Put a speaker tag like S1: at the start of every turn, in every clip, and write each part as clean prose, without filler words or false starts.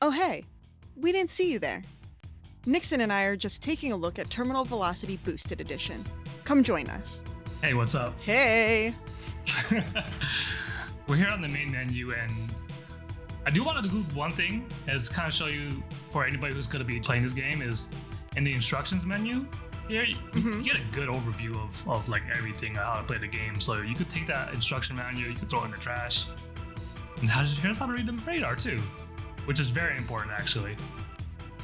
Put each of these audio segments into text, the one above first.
S1: Oh hey, we didn't see you there. Nixon and I are just taking a look at Terminal Velocity Boosted Edition. Come join us.
S2: Hey, what's up?
S1: Hey!
S2: We're here on the main menu, and I do want to do one thing, as kind of show you, for anybody who's going to be playing this game, is in the instructions menu, here you get a good overview of like everything, how to play the game. So you could take that instruction manual, you could throw it in the trash, and here's how to read the radar too, which is very important actually.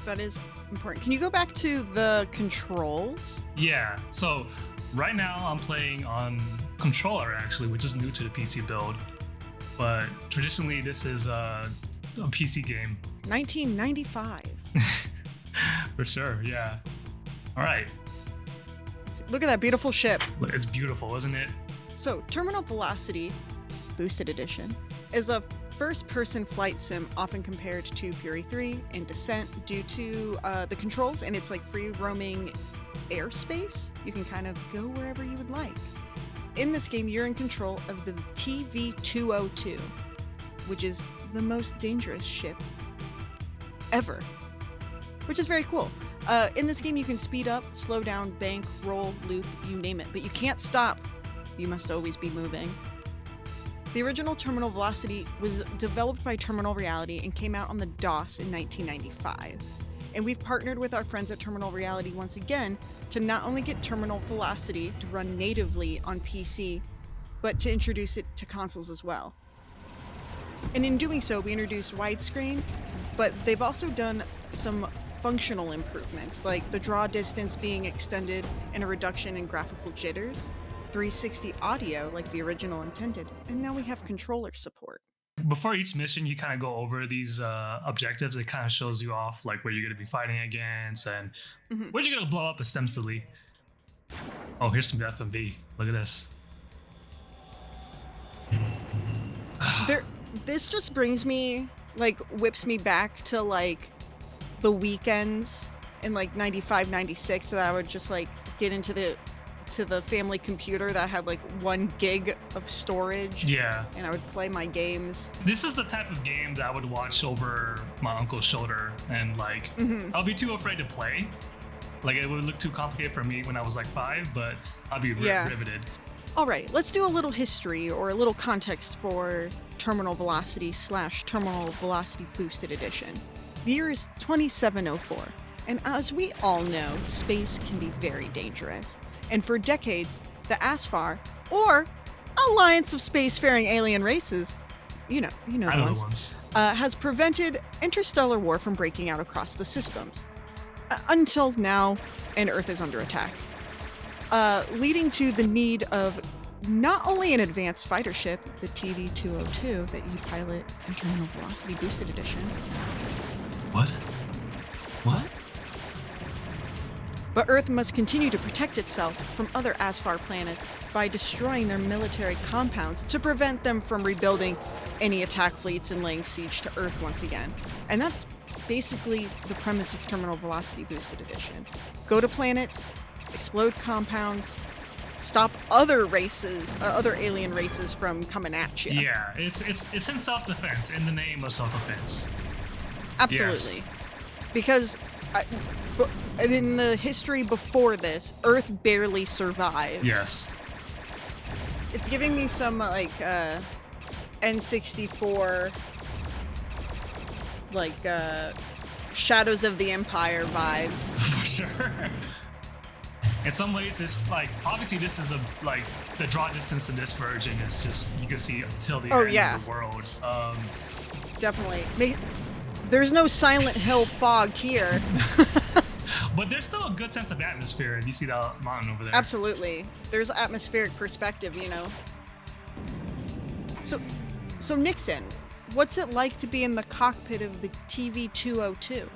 S1: That is important. Can you go back to the controls?
S2: Yeah, so right now I'm playing on controller actually, which is new to the PC build. But traditionally this is a PC game.
S1: 1995.
S2: For sure, yeah. All right.
S1: Look at that beautiful ship.
S2: It's beautiful, isn't it?
S1: So, Terminal Velocity Boosted Edition is a first-person flight sim often compared to Fury 3 and Descent due to the controls and its like free-roaming airspace. You can kind of go wherever you would like. In this game, you're in control of the TV-202, which is the most dangerous ship ever, which is very cool. In this game, you can speed up, slow down, bank, roll, loop, you name it, but you can't stop. You must always be moving. The original Terminal Velocity was developed by Terminal Reality and came out on the DOS in 1995. And we've partnered with our friends at Terminal Reality once again to not only get Terminal Velocity to run natively on PC, but to introduce it to consoles as well. And in doing so, we introduced widescreen, but they've also done some functional improvements, like the draw distance being extended and a reduction in graphical jitters, 360 audio like the original intended, and now we have controller support.
S2: Before each mission, you kind of go over these objectives. It kind of shows you off like where you're going to be fighting against and where you're going to blow up ostensibly. Oh, here's some FMV. Look at this.
S1: This just brings me, like, whips me back to like the weekends in like 95, 96 that I would just like get into the family computer that had like 1 gig of storage.
S2: Yeah.
S1: And I would play my games.
S2: This is the type of game that I would watch over my uncle's shoulder, and like I'll be too afraid to play. Like it would look too complicated for me when I was like 5, but I'll be riveted.
S1: All right, let's do a little history or a little context for Terminal Velocity / Terminal Velocity Boosted Edition. The year is 2704, and as we all know, space can be very dangerous. And for decades, the ASFAR, or Alliance of Spacefaring Alien Races, you know the ones, has prevented interstellar war from breaking out across the systems. Until now, and Earth is under attack. Leading to the need of not only an advanced fighter ship, the TV-202, that you pilot in Terminal Velocity Boosted Edition.
S2: What?
S1: But Earth must continue to protect itself from other ASFAR planets by destroying their military compounds to prevent them from rebuilding any attack fleets and laying siege to Earth once again. And that's basically the premise of Terminal Velocity Boosted Edition. Go to planets, explode compounds, stop other races, other alien races from coming at you.
S2: Yeah, it's in self-defense, in the name of self-defense.
S1: Absolutely.
S2: Yes.
S1: Because in the history before this, Earth barely survives.
S2: Yes.
S1: It's giving me some like N64 like Shadows of the Empire vibes.
S2: For sure. In some ways, it's like, obviously this is like the draw distance in this version is just, you can see until the end of the world.
S1: Definitely. There's no Silent Hill fog here.
S2: But there's still a good sense of atmosphere if you see that mountain over there.
S1: Absolutely. There's atmospheric perspective, you know. So Nixon, what's it like to be in the cockpit of the TV-202?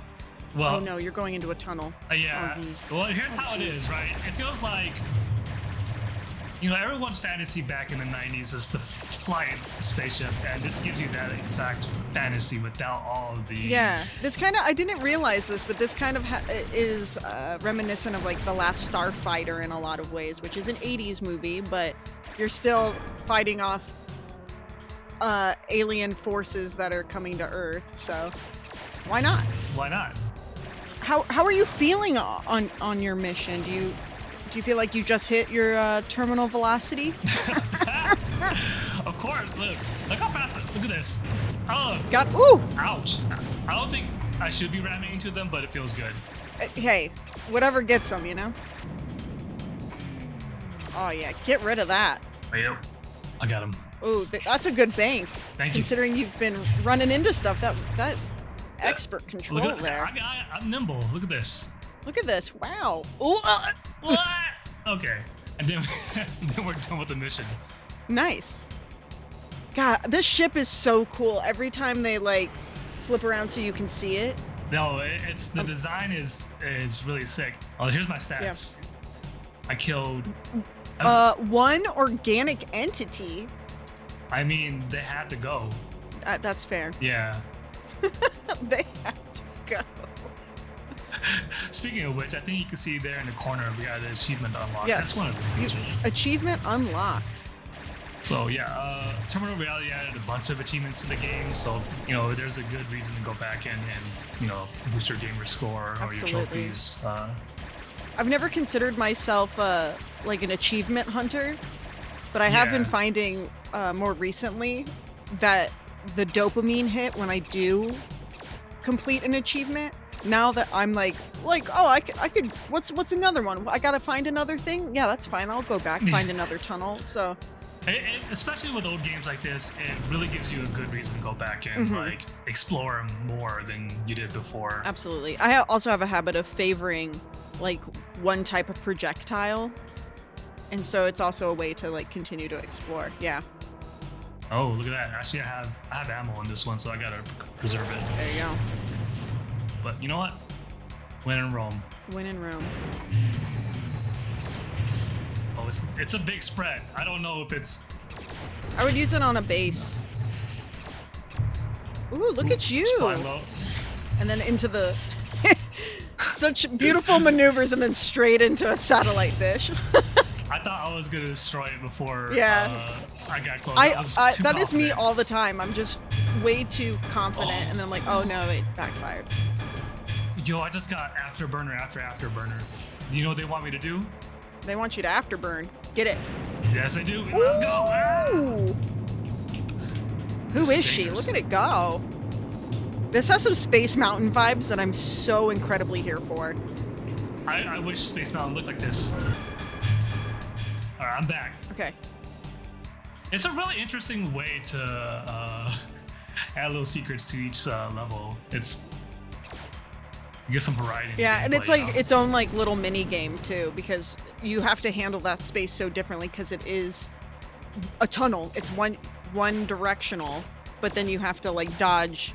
S2: Well,
S1: oh no, you're going into a tunnel.
S2: Yeah. Well, here's how it is, right? It feels like, everyone's fantasy back in the 90s is to fly a spaceship, and this gives you that exact fantasy without all of the...
S1: Yeah, this kind of, I didn't realize this, but this kind of is reminiscent of like The Last Starfighter in a lot of ways, which is an 80s movie, but you're still fighting off alien forces that are coming to Earth, so... Why not?
S2: Why not?
S1: How are you feeling on your mission? Do you feel like you just hit your terminal velocity?
S2: Of course. Look how fast. Look at this. Oh.
S1: Ooh.
S2: Ouch. I don't think I should be ramming into them, but it feels good.
S1: Hey, whatever gets them, you know. Oh yeah, get rid of that.
S2: Yep. I got him.
S1: Ooh, that's a good bank.
S2: Thank you.
S1: Considering you've been running into stuff, that expert control
S2: Look at
S1: there.
S2: I'm nimble. Look at this.
S1: Look at this. Wow. Ooh,
S2: What? Okay. And then, then we're done with the mission.
S1: nice. God, this ship is so cool. Every time they like flip around so you can see it.
S2: No, it's the design is really sick. Oh, here's my stats.
S1: Yeah.
S2: I killed.
S1: One organic entity.
S2: I mean, they had to go.
S1: That's fair.
S2: Yeah.
S1: They have to go.
S2: Speaking of which, I think you can see there in the corner we got an achievement unlocked.
S1: Yes.
S2: That's one of the features.
S1: Achievement unlocked.
S2: So yeah, Terminal Reality added a bunch of achievements to the game, so there's a good reason to go back in and boost your gamer score or your
S1: Absolutely.
S2: trophies.
S1: I've never considered myself like an achievement hunter, but I have been finding more recently that the dopamine hit when I do complete an achievement. Now that I'm like, oh, I could. What's another one? I gotta find another thing. Yeah, that's fine. I'll go back find another tunnel. So.
S2: Especially with old games like this, it really gives you a good reason to go back and like explore more than you did before.
S1: Absolutely. I also have a habit of favoring like one type of projectile, and so it's also a way to like continue to explore. Yeah.
S2: Oh, look at that! Actually, I have ammo on this one, so I gotta preserve it.
S1: There you go.
S2: But you know what? When in Rome.
S1: When in Rome.
S2: Oh, it's a big spread. I don't know if it's.
S1: I would use it on a base. Ooh, look at you!
S2: Spy low.
S1: And then into the such beautiful maneuvers, and then straight into a satellite dish.
S2: I thought I was gonna destroy it before.
S1: Yeah.
S2: I got close.
S1: That is me all the time. I'm just way too confident, and then I'm like, oh no, it backfired.
S2: Yo, I just got afterburner after afterburner. You know what they want me to do?
S1: They want you to afterburn. Get it.
S2: Yes, they do. Let's go.
S1: Ooh. Who is she? Look at it go. This has some Space Mountain vibes that I'm so incredibly here for.
S2: I wish Space Mountain looked like this. All right, I'm back.
S1: Okay.
S2: It's a really interesting way to add little secrets to each level. You get some variety.
S1: Yeah, and it's like its own like little mini game too, because you have to handle that space so differently because it is a tunnel. It's one directional, but then you have to like dodge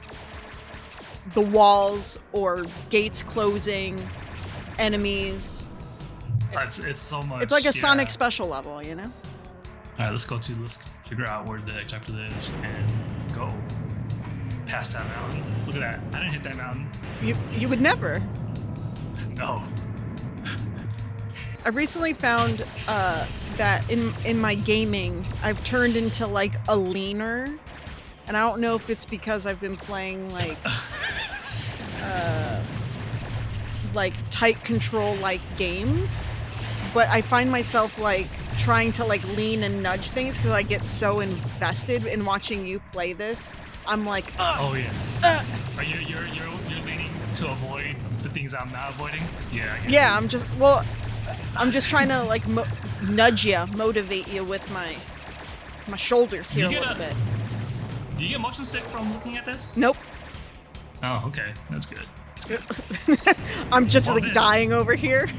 S1: the walls or gates closing, enemies.
S2: It's so much.
S1: It's like a Sonic special level, you know?
S2: All right, let's figure out where the objective is and go past that mountain. Look at that. I didn't hit that mountain.
S1: You would never.
S2: No.
S1: I've recently found that in my gaming, I've turned into like a leaner, and I don't know if it's because I've been playing like tight control like games, but I find myself like trying to like lean and nudge things because I get so invested in watching you play this. I'm like,
S2: oh yeah. Are you're leaning to avoid the things I'm not avoiding? Yeah.
S1: Yeah, I'm just trying to like nudge you, motivate you with my shoulders here a little bit.
S2: Do you get motion sick from looking at this?
S1: Nope.
S2: Oh, okay. That's good.
S1: I'm just like dying over here.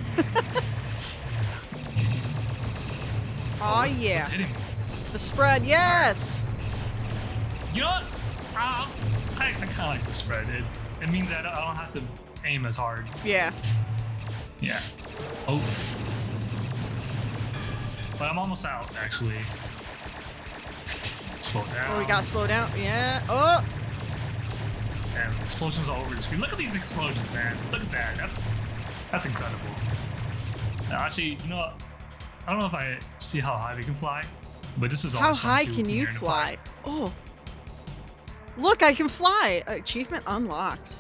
S1: Oh yeah.
S2: What's hitting me?
S1: The spread, yes.
S2: You know what? I kind of like the spread. It means that I don't have to aim as hard.
S1: Yeah.
S2: Yeah. Oh. But I'm almost out, actually. Slow down.
S1: Oh, we gotta slow down. Yeah. Oh.
S2: And explosions all over the screen. Look at these explosions, man. Look at that. That's incredible. Now, actually, you know what? I don't know if I see how high we can fly, but this is
S1: how
S2: always fun
S1: high
S2: too
S1: can
S2: when
S1: you
S2: you're in a
S1: fly?
S2: fight.
S1: Oh. Look, I can fly. Achievement unlocked.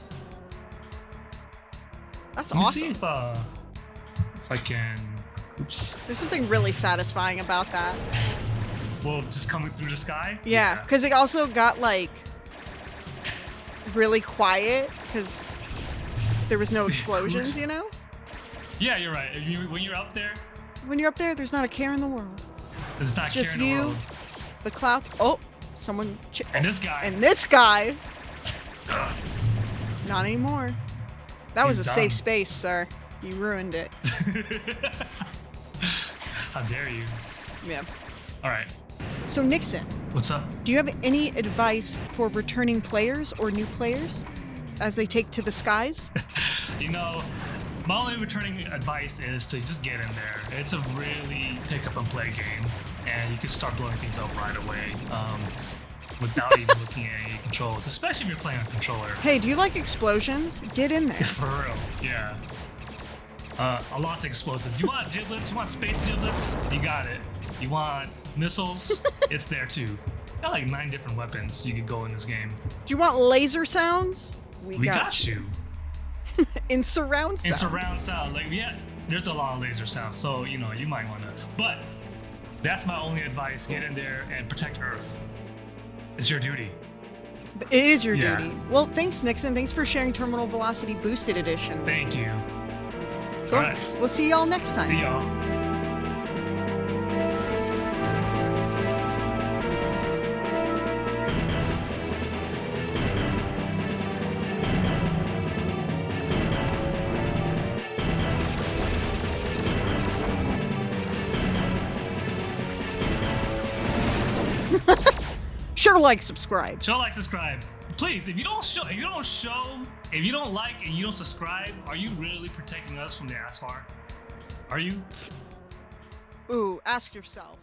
S1: That's
S2: Let me
S1: awesome.
S2: see if I can. Oops.
S1: There's something really satisfying about that.
S2: Well, just coming through the sky.
S1: Yeah, because it also got like really quiet because there was no explosions, you know?
S2: Yeah, you're right. When you're up there,
S1: When you're up there, there's not a care in the world.
S2: there's not
S1: It's just
S2: care in the
S1: you,
S2: world.
S1: the clouds. Oh, someone.
S2: And this guy.
S1: And this guy. Not anymore. That was a
S2: He's
S1: safe
S2: done.
S1: space, sir. You ruined it.
S2: How dare you?
S1: Yeah.
S2: All right.
S1: So, Nixon,
S2: What's up?
S1: do you have any advice for returning players or new players as they take to the skies?
S2: You know, my only returning advice is to just get in there. It's a really pick up and play game, and you can start blowing things up right away without even looking at any controls, especially if you're playing on a controller.
S1: Hey, do you like explosions? Get in there.
S2: For real, yeah. A lots of explosives. You want giblets? You want space giblets? You got it. You want missiles? It's there too. Got like 9 different weapons you could go in this game.
S1: Do you want laser sounds?
S2: We got you.
S1: In surround sound.
S2: And surround sound, like yeah, there's a lot of laser sound, so you know you might want to. But that's my only advice: get in there and protect Earth. It's your duty.
S1: It is your
S2: Yeah.
S1: duty. Well, thanks, Nixon. Thanks for sharing Terminal Velocity Boosted Edition.
S2: Thank you.
S1: Cool.
S2: All right.
S1: We'll see y'all next time.
S2: See y'all.
S1: Sure, like, subscribe.
S2: Show, like, subscribe. Please, if you don't like and you don't subscribe, are you really protecting us from the Asfar? Are you?
S1: Ooh, ask yourself.